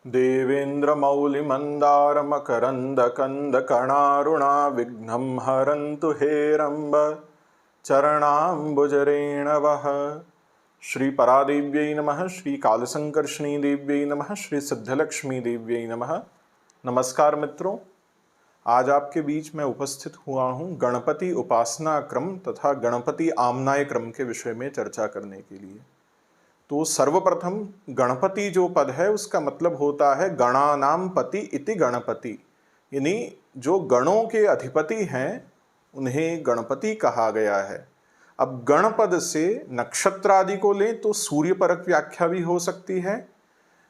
देवेन्द्रमौलिमन्दारमकरन्दकन्दकणारुणाविघ्नं हरन्तु हेरम्ब चरणाम्बुजरेणवः। श्री परादेव्यै नमः। श्री कालसंकर्षणी देव्यै नमः। श्री सिद्धलक्ष्मी देव्यै नमः। नमस्कार मित्रों, आज आपके बीच में उपस्थित हुआ हूँ गणपति उपासना क्रम तथा गणपति आमनाय क्रम के विषय में चर्चा करने के लिए। तो सर्वप्रथम गणपति जो पद है उसका मतलब होता है गणानाम पति इति गणपति, यानी जो गणों के अधिपति हैं उन्हें गणपति कहा गया है। अब गण पद से नक्षत्र आदि को लें तो सूर्य परक व्याख्या भी हो सकती है,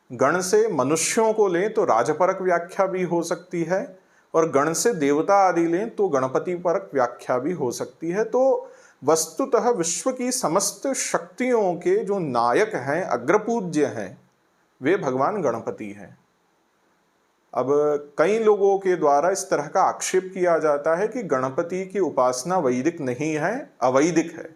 गण से मनुष्यों को लें तो राजपरक व्याख्या भी हो सकती है, और गण से देवता आदि लें तो गणपति परक व्याख्या भी हो सकती है। तो वस्तुतः विश्व की समस्त शक्तियों के जो नायक हैं, अग्रपूज्य हैं, वे भगवान गणपति हैं। अब कई लोगों के द्वारा इस तरह का आक्षेप किया जाता है कि गणपति की उपासना वैदिक नहीं है, अवैदिक है।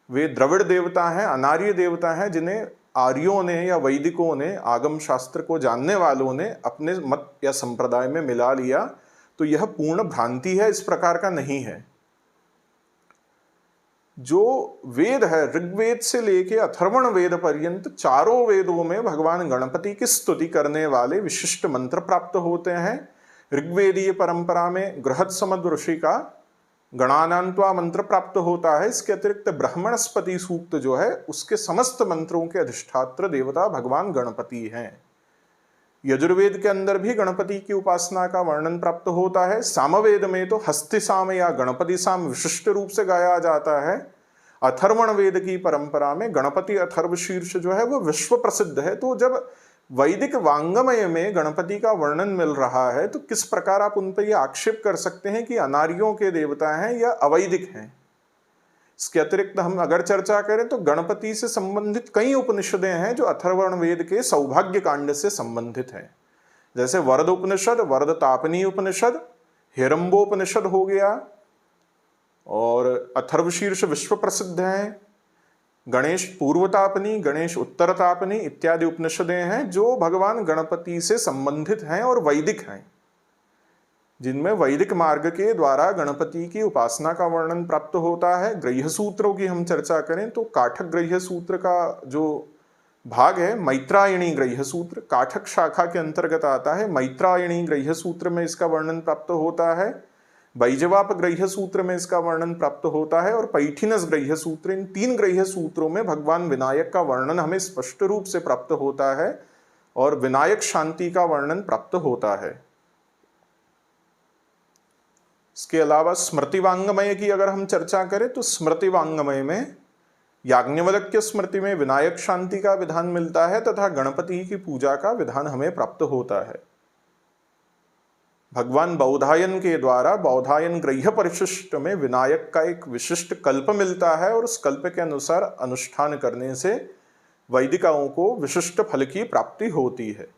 वे द्रविड़ देवता हैं, अनार्य देवता हैं, जिन्हें आर्यों ने या वैदिकों ने, आगम शास्त्र को जानने वालों ने अपने मत या संप्रदाय में मिला लिया। तो यह पूर्ण भ्रांति है, इस प्रकार का नहीं है। जो वेद है, ऋग्वेद से लेके अथर्वण वेद पर्यंत चारों वेदों में भगवान गणपति की स्तुति करने वाले विशिष्ट मंत्र प्राप्त होते हैं। ऋग्वेदीय परंपरा में गृहस्थसमद ऋषि का गणानान्त्वा मंत्र प्राप्त होता है। इसके अतिरिक्त ब्रह्मणस्पति सूक्त जो है उसके समस्त मंत्रों के अधिष्ठात्र देवता भगवान गणपति हैं। यजुर्वेद के अंदर भी गणपति की उपासना का वर्णन प्राप्त होता है। सामवेद में तो हस्ति साम या गणपति साम विशिष्ट रूप से गाया जाता है। अथर्वण वेद की परंपरा में गणपति अथर्व शीर्ष जो है वो विश्व प्रसिद्ध है। तो जब वैदिक वांगमय में गणपति का वर्णन मिल रहा है तो किस प्रकार आप उन पर यह आक्षेप कर सकते हैं कि अनार्यों के देवता हैं या अवैदिक हैं। इसके अतिरिक्त हम अगर चर्चा करें तो गणपति से संबंधित कई उपनिषदें हैं जो अथर्वण वेद के सौभाग्य कांड से संबंधित हैं। जैसे वरद उपनिषद, वरद तापनी उपनिषद, हिरंबोपनिषद हो गया, और अथर्वशीर्ष विश्व प्रसिद्ध हैं। गणेश पूर्व तापनी, गणेश उत्तर तापनी इत्यादि उपनिषदें हैं जो भगवान गणपति से संबंधित हैं और वैदिक हैं, जिनमें वैदिक मार्ग के द्वारा गणपति की उपासना का वर्णन प्राप्त होता है। गृह्य सूत्रों की हम चर्चा करें तो काठक गृह्य सूत्र का जो भाग है, मैत्रायणी गृह्य सूत्र काठक शाखा के अंतर्गत आता है। मैत्रायणी गृह्य सूत्र में इसका वर्णन प्राप्त होता है, बैजवाप गृह्य सूत्र में इसका वर्णन प्राप्त होता है, और पैठिनस गृह्य सूत्र, इन तीन गृह्य सूत्रों में भगवान विनायक का वर्णन हमें स्पष्ट रूप से प्राप्त होता है और विनायक शांति का वर्णन प्राप्त होता है। इसके अलावा स्मृति वांगमय की अगर हम चर्चा करें तो स्मृति वांगमय में याज्ञवल्क्य स्मृति में विनायक शांति का विधान मिलता है तथा गणपति की पूजा का विधान हमें प्राप्त होता है। भगवान बौधायन के द्वारा बौधायन गृह्य परिशिष्ट में विनायक का एक विशिष्ट कल्प मिलता है, और उस कल्प के अनुसार अनुष्ठान करने से वैदिकों को विशिष्ट फल की प्राप्ति होती है।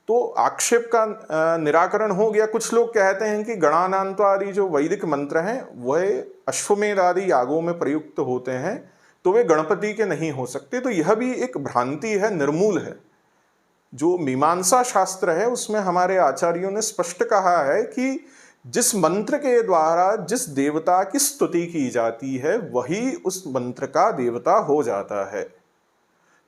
तो आक्षेप का निराकरण हो गया। कुछ लोग कहते हैं कि गणानान्त्वा आदि जो वैदिक मंत्र हैं वह अश्वमेध आदि यागों में प्रयुक्त होते हैं, तो वे गणपति के नहीं हो सकते। तो यह भी एक भ्रांति है, निर्मूल है। जो मीमांसा शास्त्र है उसमें हमारे आचार्यों ने स्पष्ट कहा है कि जिस मंत्र के द्वारा जिस देवता की स्तुति की जाती है वही उस मंत्र का देवता हो जाता है।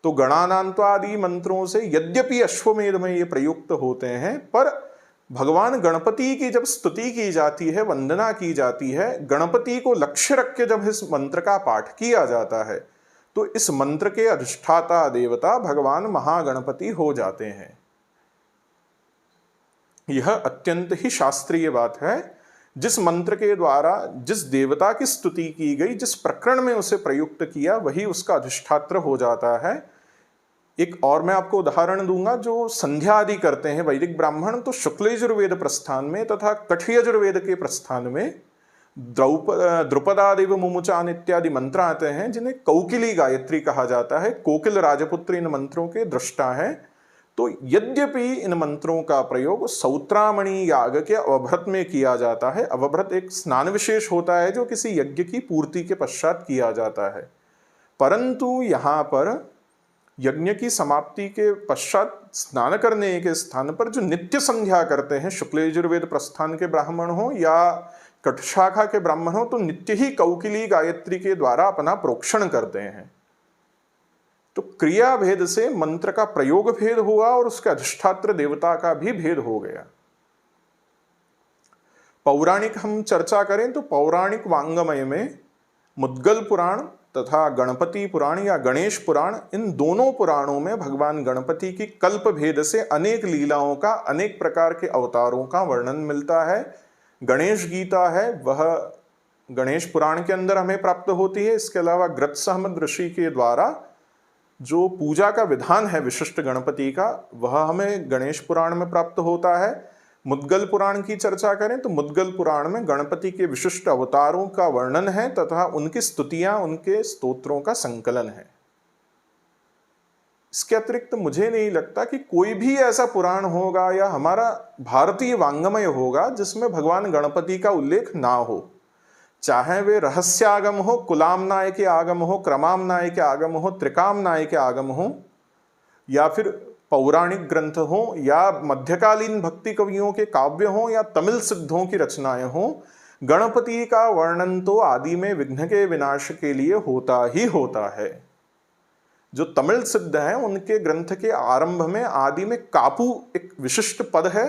तो गणानान्त्वादि मंत्रों से यद्यपि अश्वमेध में ये प्रयुक्त होते हैं, पर भगवान गणपति की जब स्तुति की जाती है, वंदना की जाती है, गणपति को लक्ष्य रख के जब इस मंत्र का पाठ किया जाता है तो इस मंत्र के अधिष्ठाता देवता भगवान महागणपति हो जाते हैं। यह अत्यंत ही शास्त्रीय बात है। जिस मंत्र के द्वारा जिस देवता की स्तुति की गई, जिस प्रकरण में उसे प्रयुक्त किया, वही उसका अधिष्ठात्र हो जाता है। एक और मैं आपको उदाहरण दूंगा। जो संध्या आदि करते हैं वैदिक ब्राह्मण, तो शुक्ल यजुर्वेद प्रस्थान में तथा कठ यजुर्वेद के प्रस्थान में द्रुपदादिव मुमुचान इत्यादि मंत्र आते हैं, जिन्हें कौकिली गायत्री कहा जाता है। कोकिल राजपुत्र इन मंत्रों के दृष्टा हैं। तो यद्यपि इन मंत्रों का प्रयोग सौत्रामणि याग के अवभ्रत में किया जाता है। अवभ्रत एक स्नान विशेष होता है जो किसी यज्ञ की पूर्ति के पश्चात किया जाता है, परंतु यहाँ पर यज्ञ की समाप्ति के पश्चात स्नान करने के स्थान पर जो नित्य संध्या करते हैं, शुक्ल यजुर्वेद प्रस्थान के ब्राह्मण हो या कटशाखा के ब्राह्मण हो, तो नित्य ही कौकिली गायत्री के द्वारा अपना प्रोक्षण करते हैं। तो क्रिया भेद से मंत्र का प्रयोग भेद हुआ और उसके अधिष्ठात्र देवता का भी भेद हो गया। पौराणिक हम चर्चा करें तो पौराणिक वांगमय में मुद्गल पुराण तथा गणपति पुराण या गणेश पुराण, इन दोनों पुराणों में भगवान गणपति की कल्प भेद से अनेक लीलाओं का, अनेक प्रकार के अवतारों का वर्णन मिलता है। गणेश गीता है वह गणेश पुराण के अंदर हमें प्राप्त होती है। इसके अलावा ग्रत्सहमद ऋषि के द्वारा जो पूजा का विधान है विशिष्ट गणपति का, वह हमें गणेश पुराण में प्राप्त होता है। मुद्गल पुराण की चर्चा करें तो मुद्गल पुराण में गणपति के विशिष्ट अवतारों का वर्णन है तथा उनकी स्तुतियां, उनके स्तोत्रों का संकलन है। इसके अतिरिक्त मुझे नहीं लगता कि कोई भी ऐसा पुराण होगा या हमारा भारतीय वांगमय होगा जिसमें भगवान गणपति का उल्लेख ना हो। चाहे वे रहस्यागम हो, कुलामनाय के आगम हो, क्रमामनाय के आगम हो, त्रिकामनाय के आगम हो, या फिर पौराणिक ग्रंथ हो, या मध्यकालीन भक्ति कवियों के काव्य हो, या तमिल सिद्धों की रचनाएं हो, गणपति का वर्णन तो आदि में विघ्न के विनाश के लिए होता ही होता है। जो तमिल सिद्ध हैं उनके ग्रंथ के आरंभ में आदि में कापू एक विशिष्ट पद है।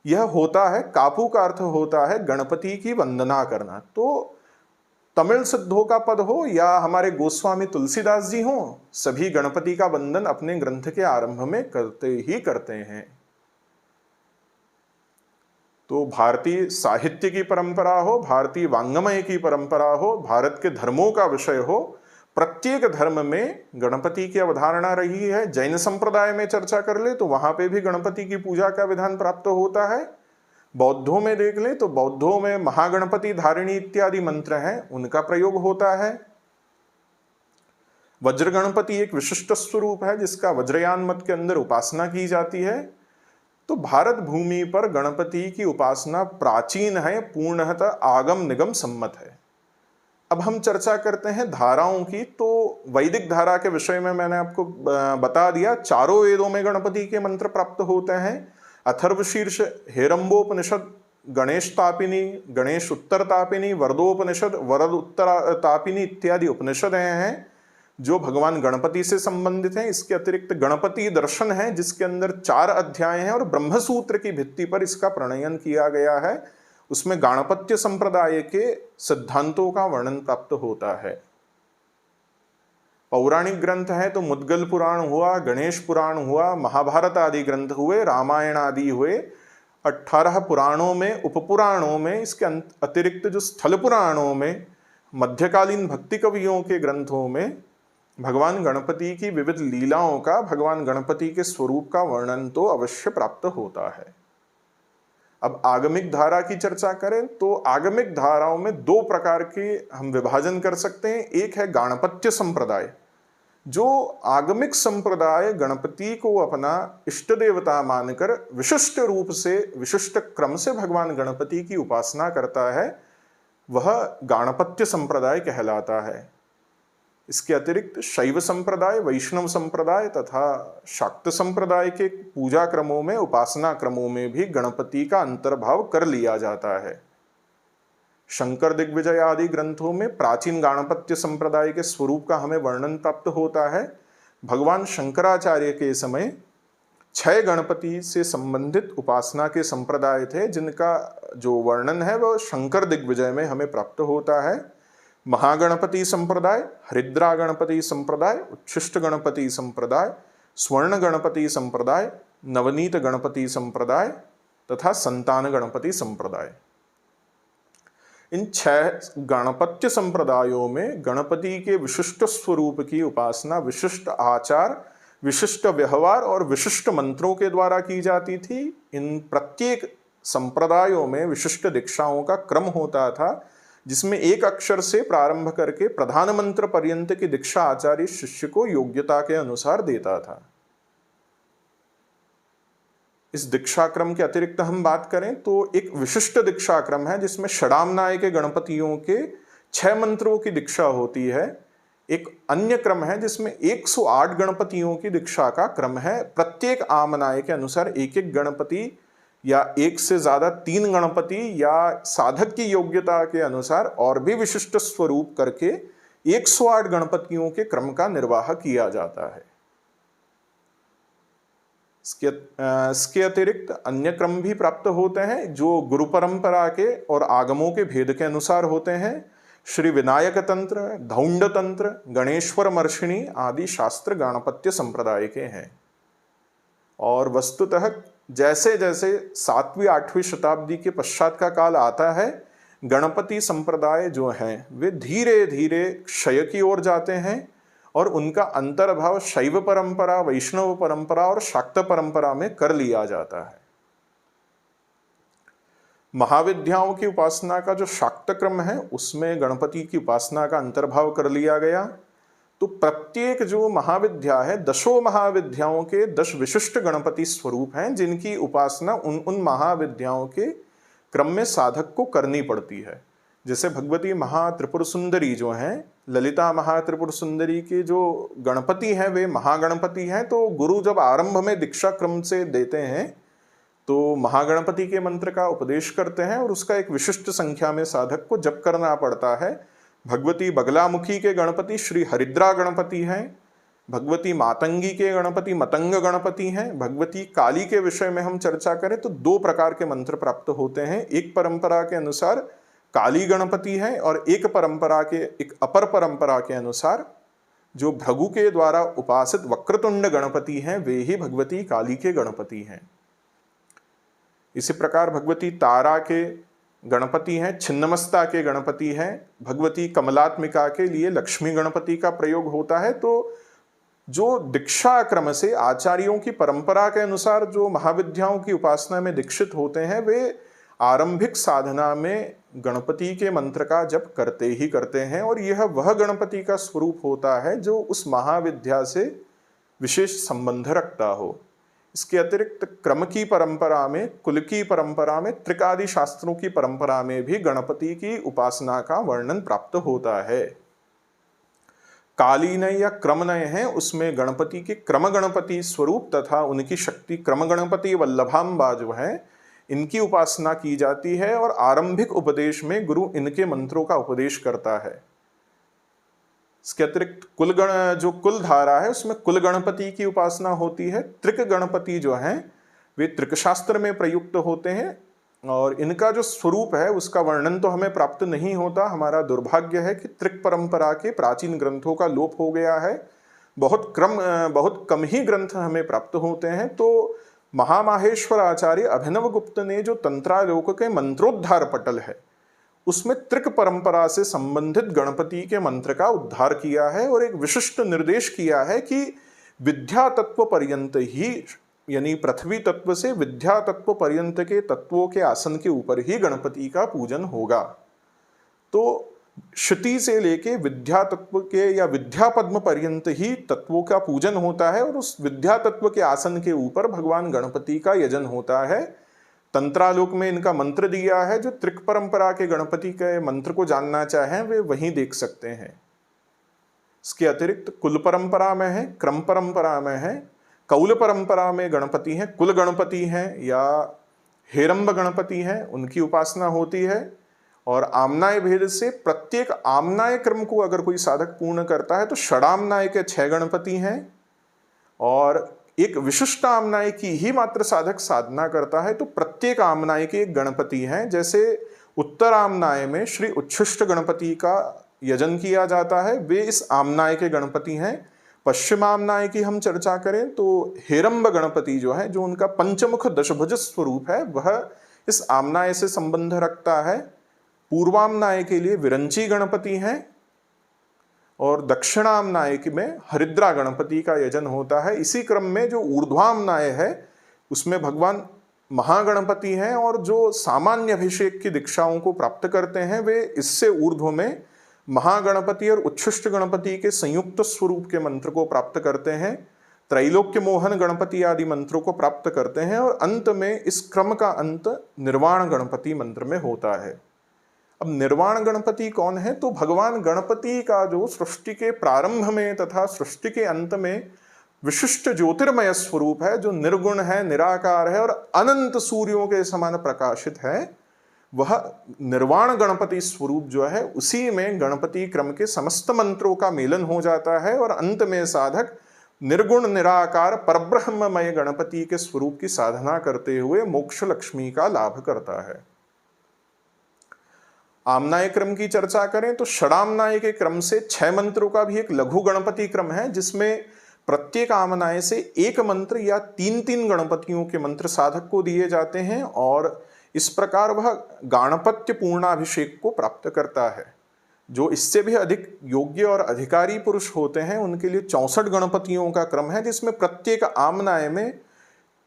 यह होता है, कापू का अर्थ होता है गणपति की वंदना करना। तो तमिल सिद्धों का पद हो या हमारे गोस्वामी तुलसीदास जी हो, सभी गणपति का वंदन अपने ग्रंथ के आरंभ में करते ही करते हैं। तो भारतीय साहित्य की परंपरा हो, भारतीय वांगमय की परंपरा हो, भारत के धर्मों का विषय हो, प्रत्येक धर्म में गणपति की अवधारणा रही है। जैन संप्रदाय में चर्चा कर ले तो वहां पे भी गणपति की पूजा का विधान प्राप्त होता है। बौद्धों में देख लें तो बौद्धों में महागणपति धारिणी इत्यादि मंत्र हैं, उनका प्रयोग होता है। वज्र गणपति एक विशिष्ट स्वरूप है जिसका वज्रयान मत के अंदर उपासना की जाती है। तो भारत भूमि पर गणपति की उपासना प्राचीन है, पूर्णतः आगम निगम सम्मत है। अब हम चर्चा करते हैं धाराओं की। तो वैदिक धारा के विषय में मैंने आपको बता दिया, चारों वेदों में गणपति के मंत्र प्राप्त होते हैं। अथर्वशीर्ष, हेरंबोपनिषद, गणेश तापिनी, गणेश उत्तर तापिनी, वरदोपनिषद, वरद उत्तर तापिनी इत्यादि उपनिषद हैं जो भगवान गणपति से संबंधित हैं। इसके अतिरिक्त गणपति दर्शन है जिसके अंदर 4 अध्याय हैं और ब्रह्मसूत्र की भित्ति पर इसका प्रणयन किया गया है। उसमें गाणपत्य संप्रदाय के सिद्धांतों का वर्णन प्राप्त होता है। पौराणिक ग्रंथ है तो मुद्गल पुराण हुआ, गणेश पुराण हुआ, महाभारत आदि ग्रंथ हुए, रामायण आदि हुए। 18 पुराणों में, उपपुराणों में, इसके अतिरिक्त जो स्थल पुराणों में, मध्यकालीन भक्ति कवियों के ग्रंथों में भगवान गणपति की विविध लीलाओं का, भगवान गणपति के स्वरूप का वर्णन तो अवश्य प्राप्त होता है। अब आगमिक धारा की चर्चा करें तो आगमिक धाराओं में 2 प्रकार के हम विभाजन कर सकते हैं। एक है गाणपत्य संप्रदाय। जो आगमिक संप्रदाय गणपति को अपना इष्ट देवता मानकर विशिष्ट रूप से, विशिष्ट क्रम से भगवान गणपति की उपासना करता है, वह गाणपत्य संप्रदाय कहलाता है। इसके अतिरिक्त शैव संप्रदाय, वैष्णव संप्रदाय तथा शाक्त संप्रदाय के पूजा क्रमों में, उपासना क्रमों में भी गणपति का अंतर्भाव कर लिया जाता है। शंकर दिग्विजय आदि ग्रंथों में प्राचीन गाणपत्य संप्रदाय के स्वरूप का हमें वर्णन प्राप्त होता है। भगवान शंकराचार्य के समय 6 गणपति से संबंधित उपासना के संप्रदाय थे जिनका जो वर्णन है वह शंकर दिग्विजय में हमें प्राप्त होता है। महागणपति संप्रदाय, हरिद्रा गणपति संप्रदाय, उच्छिष्ट गणपति संप्रदाय, स्वर्ण गणपति संप्रदाय, नवनीत गणपति संप्रदाय तथा संतान गणपति संप्रदाय। इन 6 गणपत्य संप्रदायों में गणपति के विशिष्ट स्वरूप की उपासना विशिष्ट आचार, विशिष्ट व्यवहार और विशिष्ट मंत्रों के द्वारा की जाती थी। इन प्रत्येक संप्रदायों में विशिष्ट दीक्षाओं का क्रम होता था जिसमें एक अक्षर से प्रारंभ करके प्रधान मंत्र पर्यंत की दीक्षा आचार्य शिष्य को योग्यता के अनुसार देता था। इस दीक्षा क्रम के अतिरिक्त हम बात करें तो एक विशिष्ट दीक्षा क्रम है जिसमें षडामनाय के गणपतियों के 6 मंत्रों की दीक्षा होती है। एक अन्य क्रम है जिसमें 108 गणपतियों की दीक्षा का क्रम है। प्रत्येक आमनाय के अनुसार एक एक गणपति या एक से ज्यादा 3 गणपति या साधक की योग्यता के अनुसार और भी विशिष्ट स्वरूप करके 108 गणपतियों के क्रम का निर्वाह किया जाता है। इसके अतिरिक्त अन्य क्रम भी प्राप्त होते हैं जो गुरु परंपरा के और आगमों के भेद के अनुसार होते हैं। श्री विनायक तंत्र, धौंड तंत्र, गणेश्वर मर्षिणी आदि शास्त्र गणपत्य संप्रदाय के हैं। और वस्तुतः जैसे जैसे 7वीं 8वीं शताब्दी के पश्चात का काल आता है, गणपति संप्रदाय जो हैं वे धीरे धीरे क्षय की ओर जाते हैं और उनका अंतर्भाव शैव परंपरा, वैष्णव परंपरा और शाक्त परंपरा में कर लिया जाता है। महाविद्याओं की उपासना का जो शाक्त क्रम है उसमें गणपति की उपासना का अंतर्भाव कर लिया गया। तो प्रत्येक जो महाविद्या है, 10 महाविद्याओं के 10 विशिष्ट गणपति स्वरूप हैं जिनकी उपासना उन महाविद्याओं के क्रम में साधक को करनी पड़ती है। जैसे भगवती महात्रिपुर सुंदरी जो हैं, ललिता महात्रिपुर सुंदरी के जो गणपति हैं वे महागणपति हैं। तो गुरु जब आरंभ में दीक्षा क्रम से देते हैं तो महागणपति के मंत्र का उपदेश करते हैं और उसका एक विशिष्ट संख्या में साधक को जप करना पड़ता है। भगवती बगलामुखी के गणपति श्री हरिद्रा गणपति हैं। भगवती मातंगी के गणपति मतंग गणपति हैं। भगवती काली के विषय में हम चर्चा करें तो 2 प्रकार के मंत्र प्राप्त होते हैं। एक परंपरा के अनुसार काली गणपति है और एक अपर परंपरा के अनुसार जो भृगु के द्वारा उपासित वक्रतुंड गणपति हैं वे ही भगवती काली के गणपति हैं। इसी प्रकार भगवती तारा के गणपति हैं, छिन्नमस्ता के गणपति हैं। भगवती कमलात्मिका के लिए लक्ष्मी गणपति का प्रयोग होता है। तो जो दीक्षा क्रम से आचार्यों की परंपरा के अनुसार जो महाविद्याओं की उपासना में दीक्षित होते हैं वे आरंभिक साधना में गणपति के मंत्र का जप करते ही करते हैं और यह वह गणपति का स्वरूप होता है जो उस महाविद्या से विशेष संबंध रखता हो। इसके अतिरिक्त क्रम की परंपरा में, कुल की परंपरा में, त्रिकादि शास्त्रों की परंपरा में भी गणपति की उपासना का वर्णन प्राप्त होता है। कालीनय या क्रमनय है, उसमें गणपति के क्रम गणपति स्वरूप तथा उनकी शक्ति क्रम गणपति वल्लभाम्बा जो है इनकी उपासना की जाती है और आरंभिक उपदेश में गुरु इनके मंत्रों का उपदेश करता है। इसके अतिरिक्त कुल धारा है उसमें कुल गणपति की उपासना होती है। त्रिक गणपति जो हैं वे त्रिक शास्त्र में प्रयुक्त होते हैं और इनका जो स्वरूप है उसका वर्णन तो हमें प्राप्त नहीं होता। हमारा दुर्भाग्य है कि त्रिक परंपरा के प्राचीन ग्रंथों का लोप हो गया है। बहुत कम ही ग्रंथ हमें प्राप्त होते हैं। तो महामाहेश्वर आचार्य अभिनव गुप्त ने जो तंत्रालोक के मंत्रोद्धार पटल है उसमें त्रिक परंपरा से संबंधित गणपति के मंत्र का उद्धार किया है और एक विशिष्ट निर्देश किया है कि विद्या तत्व पर्यंत ही, यानी पृथ्वी तत्व से विद्या तत्व पर्यंत के तत्वों के आसन के ऊपर ही गणपति का पूजन होगा। तो श्रुति से लेके विद्या तत्व के या विद्या पद्म पर्यंत ही तत्वों का पूजन होता है और उस विद्या तत्व के आसन के ऊपर भगवान गणपति का यजन होता है। तंत्रालोक में इनका मंत्र दिया है। जो त्रिक परंपरा के गणपति के मंत्र को जानना चाहें वे वहीं देख सकते हैं। इसके अतिरिक्त कुल परंपरा में है, क्रम परंपरा में है, कौल परंपरा में गणपति हैं, कुल गणपति हैं या हेरंब गणपति हैं, उनकी उपासना होती है। और आमनाय भेद से प्रत्येक आमनाय क्रम को अगर कोई साधक पूर्ण करता है तो षडामनाय के 6 गणपति हैं और एक विशिष्ट आमनाय की ही मात्र साधक साधना करता है तो प्रत्येक आमनाय के एक गणपति हैं। जैसे उत्तर आमनाय में श्री उच्छिष्ट गणपति का यजन किया जाता है, वे इस आमनाय के गणपति हैं। पश्चिम आमनाय की हम चर्चा करें तो हेरंब गणपति जो है, जो उनका पंचमुख दशभुज स्वरूप है, वह इस आमनाय से संबंध रखता है। पूर्वामनाय के लिए विरंची गणपति हैं और दक्षिणामनाय में हरिद्रा गणपति का यजन होता है। इसी क्रम में जो ऊर्ध्वामनाय है उसमें भगवान महागणपति हैं और जो सामान्य अभिषेक की दीक्षाओं को प्राप्त करते हैं वे इससे ऊर्ध्व में महागणपति और उच्छिष्ट गणपति के संयुक्त स्वरूप के मंत्र को प्राप्त करते हैं। त्रैलोक्य मोहन गणपति आदि मंत्रों को प्राप्त करते हैं और अंत में इस क्रम का अंत निर्वाण गणपति मंत्र में होता है। अब निर्वाण गणपति कौन है? तो भगवान गणपति का जो सृष्टि के प्रारंभ में तथा सृष्टि के अंत में विशिष्ट ज्योतिर्मय स्वरूप है, जो निर्गुण है, निराकार है और अनंत सूर्यों के समान प्रकाशित है, वह निर्वाण गणपति स्वरूप जो है, उसी में गणपति क्रम के समस्त मंत्रों का मेलन हो जाता है और अंत में साधक निर्गुण निराकार परब्रह्ममय गणपति के स्वरूप की साधना करते हुए मोक्ष लक्ष्मी का लाभ करता है। आमनाय क्रम की चर्चा करें तो षडामनाय के क्रम से 6 मंत्रों का भी एक लघु गणपति क्रम है, जिसमें प्रत्येक आमनाय से एक मंत्र या 3-3 गणपतियों के मंत्र साधक को दिए जाते हैं और इस प्रकार वह गाणपत्य पूर्णाभिषेक को प्राप्त करता है। जो इससे भी अधिक योग्य और अधिकारी पुरुष होते हैं उनके लिए 64 गणपतियों का क्रम है, जिसमें प्रत्येक आमनाय में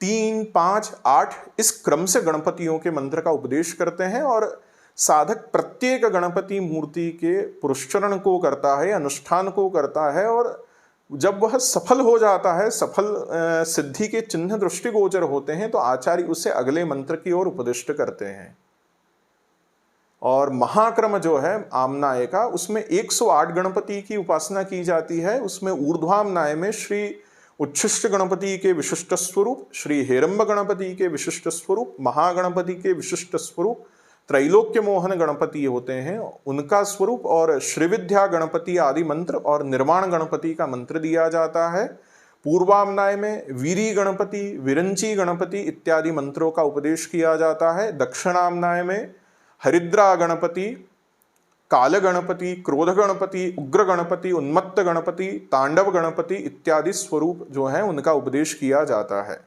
3, 5, 8 इस क्रम से गणपतियों के मंत्र का उपदेश करते हैं और साधक प्रत्येक गणपति मूर्ति के पुरस्चरण को करता है, अनुष्ठान को करता है और जब वह सफल हो जाता है, सफल सिद्धि के चिन्ह दृष्टिगोचर होते हैं, तो आचार्य उसे अगले मंत्र की ओर उपदिष्ट करते हैं। और महाक्रम जो है आमनाय का, उसमें 108 गणपति की उपासना की जाती है। उसमें ऊर्ध्वामनाय में श्री उच्छिष्ट गणपति के विशिष्ट स्वरूप, श्री हेरंब गणपति के विशिष्ट स्वरूप, महागणपति के विशिष्ट स्वरूप, त्रैलोक्य मोहन गणपति होते हैं उनका स्वरूप और श्रीविद्या गणपति आदि मंत्र और निर्वाण गणपति का मंत्र दिया जाता है। पूर्वामनाय में वीरी गणपति, विरंची गणपति इत्यादि मंत्रों का उपदेश किया जाता है। दक्षिणामनाय में हरिद्रा गणपति, काल गणपति, क्रोध गणपति, उग्र गणपति, उन्मत्त गणपति, तांडव गणपति इत्यादि स्वरूप जो है उनका उपदेश किया जाता है।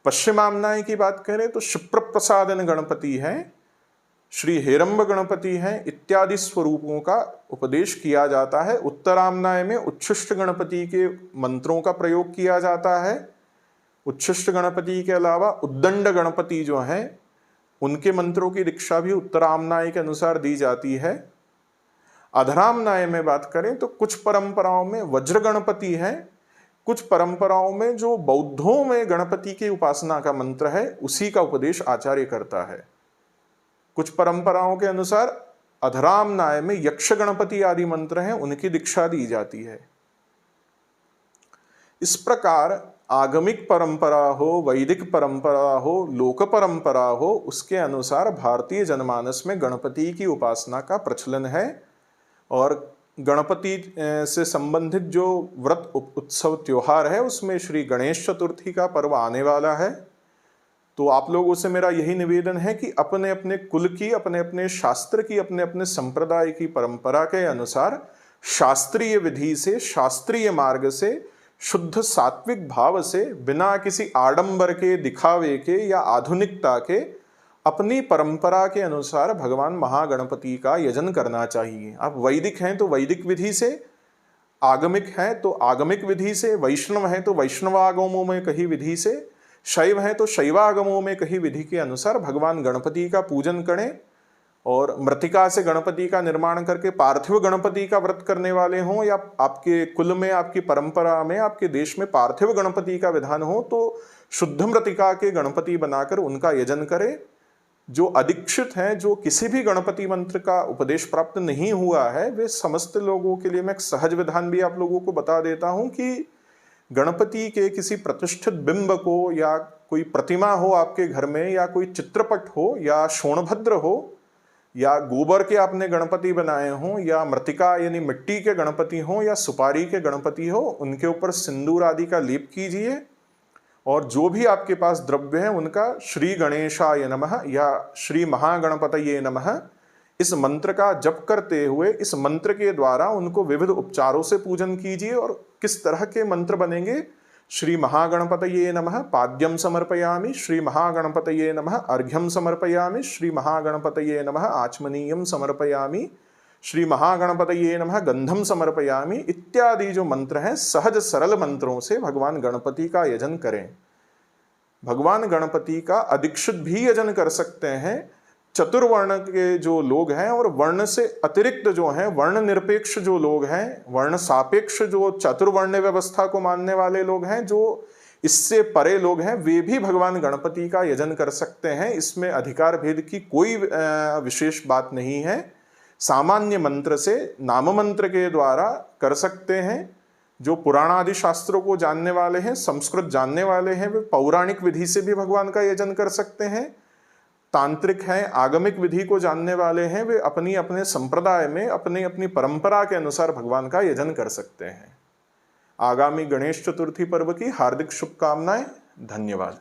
पश्चिमामनाय की बात करें तो क्षिप्र प्रसादन गणपति है, श्री हेरंब गणपति हैं इत्यादि स्वरूपों का उपदेश किया जाता है। उत्तरामनाय में उच्छिष्ट गणपति के मंत्रों का प्रयोग किया जाता है। उच्छिष्ट गणपति के अलावा उद्दंड गणपति जो हैं उनके मंत्रों की दीक्षा भी उत्तरामनाय के अनुसार दी जाती है। अधरामनाय में बात करें तो कुछ परंपराओं में वज्र गणपति है, कुछ परंपराओं में जो बौद्धों में गणपति की उपासना का मंत्र है उसी का उपदेश आचार्य करता है। कुछ परंपराओं के अनुसार अधरामनाय में यक्ष गणपति आदि मंत्र हैं, उनकी दीक्षा दी जाती है। इस प्रकार आगमिक परंपरा हो, वैदिक परंपरा हो, लोक परंपरा हो, उसके अनुसार भारतीय जनमानस में गणपति की उपासना का प्रचलन है और गणपति से संबंधित जो व्रत उत्सव त्योहार है उसमें श्री गणेश चतुर्थी का पर्व आने वाला है। तो आप लोगों से मेरा यही निवेदन है कि अपने अपने कुल की, अपने अपने शास्त्र की, अपने अपने संप्रदाय की परंपरा के अनुसार शास्त्रीय विधि से, शास्त्रीय मार्ग से, शुद्ध सात्विक भाव से, बिना किसी आडंबर के, दिखावे के या आधुनिकता के अपनी परंपरा के अनुसार भगवान महागणपति का यजन करना चाहिए। आप वैदिक हैं तो वैदिक विधि से, आगमिक हैं तो आगमिक विधि से, वैष्णव हैं तो वैष्णवागमों में कही विधि से, शैव है तो शैवागमों में कही विधि के अनुसार भगवान गणपति का पूजन करें और मृतिका से गणपति का निर्माण करके पार्थिव गणपति का व्रत करने वाले हों या आपके कुल में, आपकी परंपरा में, आपके देश में पार्थिव गणपति का विधान हो तो शुद्ध मृतिका के गणपति बनाकर उनका यजन करें। जो अदीक्षित हैं, जो किसी भी गणपति मंत्र का उपदेश प्राप्त नहीं हुआ है, वे समस्त लोगों के लिए मैं एक सहज विधान भी आप लोगों को बता देता हूं कि गणपति के किसी प्रतिष्ठित बिंब को या कोई प्रतिमा हो आपके घर में या कोई चित्रपट हो या शोणभद्र हो या गोबर के आपने गणपति बनाए हों या मृतिका यानी मिट्टी के गणपति हों या सुपारी के गणपति हो, उनके ऊपर सिंदूर आदि का लेप कीजिए और जो भी आपके पास द्रव्य है उनका श्री गणेशाय नमः या श्री महागणपतये नमः इस मंत्र का जप करते हुए इस मंत्र के द्वारा उनको विविध उपचारों से पूजन कीजिए। और किस तरह के मंत्र बनेंगे? श्री महागणपतये नमः पाद्यम समर्पयामि, श्री महागणपतये नमः अर्घ्यम समर्पयामि, श्री महागणपतये नमः आचमनीयम समर्पयामि, श्री महागणपतये नमः गंधम समर्पयामि इत्यादि जो मंत्र हैं सहज सरल मंत्रों से भगवान गणपति का यजन करें। भगवान गणपति का अदीक्षित भी यजन कर सकते हैं। चतुर्वर्ण के जो लोग हैं और वर्ण से अतिरिक्त जो हैं, वर्ण निरपेक्ष जो लोग हैं, वर्ण सापेक्ष जो चतुर्वर्ण व्यवस्था को मानने वाले लोग हैं, जो इससे परे लोग हैं, वे भी भगवान गणपति का यजन कर सकते हैं। इसमें अधिकार भेद की कोई विशेष बात नहीं है। सामान्य मंत्र से नाम मंत्र के द्वारा कर सकते हैं। जो पुराण आदि शास्त्रों को जानने वाले हैं, संस्कृत जानने वाले हैं, वे पौराणिक विधि से भी भगवान का यजन कर सकते हैं। तांत्रिक हैं, आगमिक विधि को जानने वाले हैं, वे अपनी अपने संप्रदाय में अपनी अपनी परंपरा के अनुसार भगवान का यजन कर सकते हैं। आगामी गणेश चतुर्थी पर्व की हार्दिक शुभकामनाएं। धन्यवाद।